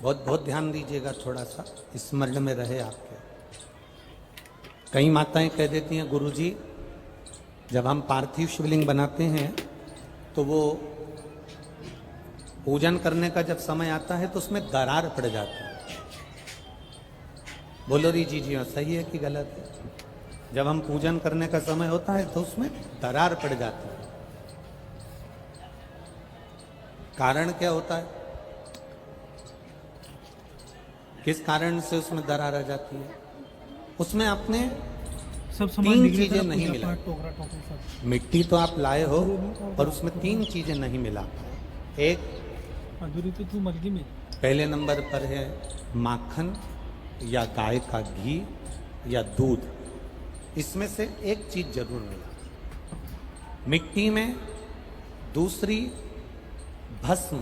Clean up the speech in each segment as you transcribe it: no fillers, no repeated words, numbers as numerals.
बहुत बहुत ध्यान दीजिएगा, थोड़ा सा स्मरण में रहे आपके। कई माताएं कह देती हैं, गुरुजी जब हम पार्थिव शिवलिंग बनाते हैं तो वो पूजन करने का जब समय आता है तो उसमें दरार पड़ जाती है। बोलो री जी हाँ, सही है कि गलत है? जब हम पूजन करने का समय होता है तो उसमें दरार पड़ जाती है। कारण क्या होता है? किस कारण से उसमें दरार आ जाती है? उसमें आपने सब तीन चीजें नहीं मिला। मिट्टी तो आप लाए हो और उसमें तीन चीजें नहीं मिला। एक, पहले नंबर पर है माखन या गाय का घी या दूध। इसमें से एक चीज जरूर मिला मिट्टी में। दूसरी, भस्म,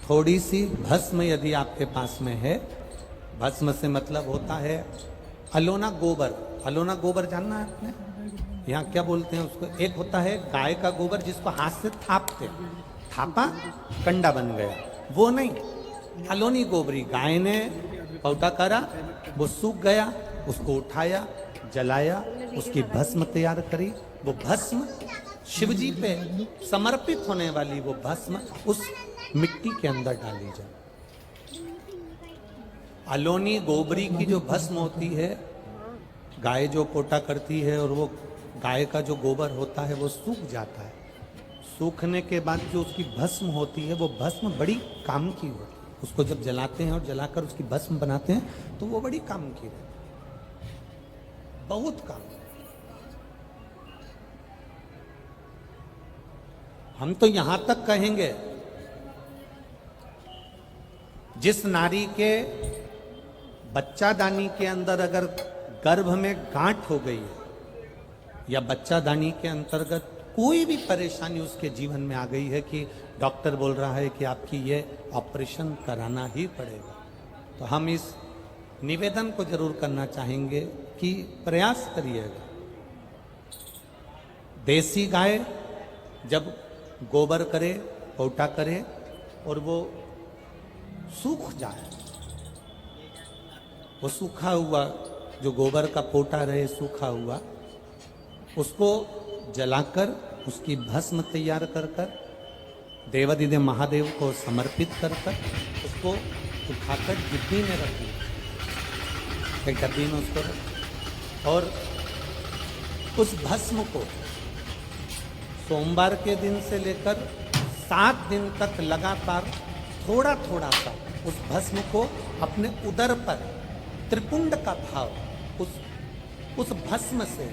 थोड़ी सी भस्म यदि आपके पास में है। भस्म से मतलब होता है अलोना गोबर। अलोना गोबर जानना है आपने? यहाँ क्या बोलते हैं उसको? एक होता है गाय का गोबर जिसको हाथ से थापते, थापा कंडा बन गया, वो नहीं। अलोनी गोबरी, गाय ने पौटा करा, वो सूख गया, उसको उठाया, जलाया, उसकी भस्म तैयार करी। वो भस्म शिवजी पे समर्पित होने वाली वो भस्म उस मिट्टी के अंदर डाली जाए। अलोनी गोबरी की जो भस्म होती है, गाय जो पोटा करती है और वो गाय का जो गोबर होता है वो सूख जाता है। सूखने के बाद जो उसकी भस्म होती है वो भस्म बड़ी काम की होती है। उसको जब जलाते हैं और जलाकर उसकी भस्म बनाते हैं तो वो बड़ी काम की रहती है, बहुत काम। हम तो यहां तक कहेंगे, जिस नारी के बच्चादानी के अंदर अगर गर्भ में गांठ हो गई है या बच्चादानी के अंतर्गत कोई भी परेशानी उसके जीवन में आ गई है कि डॉक्टर बोल रहा है कि आपकी ये ऑपरेशन कराना ही पड़ेगा, तो हम इस निवेदन को जरूर करना चाहेंगे कि प्रयास करिएगा। देसी गाय जब गोबर करे, पोटा करे और वो सूख जाए, वो सूखा हुआ जो गोबर का पोटा रहे सूखा हुआ, उसको जलाकर उसकी भस्म तैयार कर कर देवादिदेव महादेव को समर्पित कर कर उसको उठाकर डिब्बी में रख दिया, एक डब्बी में उसको रख, और उस भस्म को सोमवार के दिन से लेकर 7 दिन तक लगातार थोड़ा थोड़ा सा उस भस्म को अपने उदर पर त्रिपुंड का भाव, उस भस्म से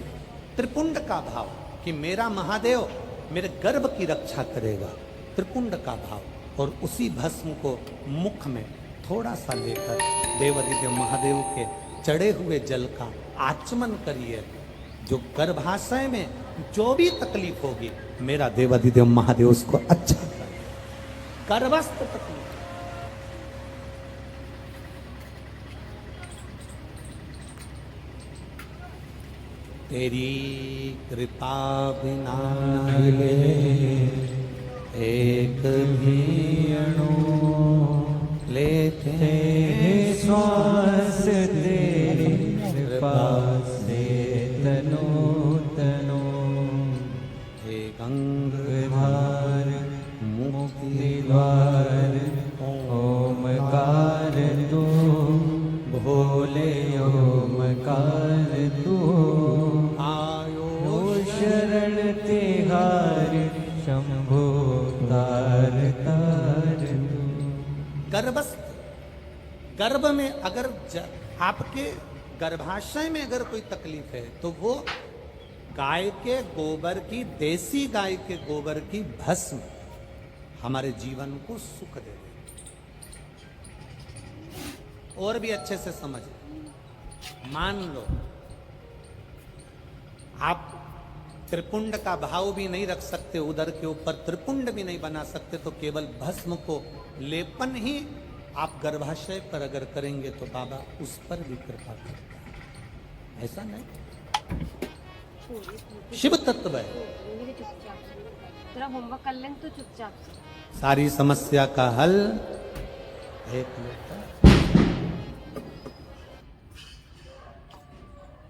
त्रिपुंड का भाव कि मेरा महादेव मेरे गर्भ की रक्षा करेगा, त्रिपुंड का भाव, और उसी भस्म को मुख में थोड़ा सा लेकर देवादिदेव महादेव के चढ़े हुए जल का आचमन करिए। जो गर्भाशय में जो भी तकलीफ होगी, मेरा देवादिदेव महादेव उसको अच्छा करे। गर्भस्थ तकलीफ, तेरी कृपा बिना हिले एक भी अणु, लेते श्वास तेरी कृपा से तनो तनो। हे गंगाधार मुक्ति द्वार ओमकार तू, भोले ओमकार तू। आयो शरण तिहार शंभो तार तार तू। गर्भस्थ, गर्भ में अगर आपके गर्भाशय में अगर कोई तकलीफ है तो वो गाय के गोबर की, देसी गाय के गोबर की भस्म हमारे जीवन को सुख दे। और भी अच्छे से समझ, मान लो आप त्रिपुंड का भाव भी नहीं रख सकते, उदर के ऊपर त्रिपुंड भी नहीं बना सकते, तो केवल भस्म को लेपन ही आप गर्भाशय पर अगर करेंगे तो बाबा उस पर भी कृपा करता है। ऐसा नहीं, शिव तत्व है। तेरा होमवर्क कर लें तो चुपचाप से। सारी समस्या का हल एक लोटा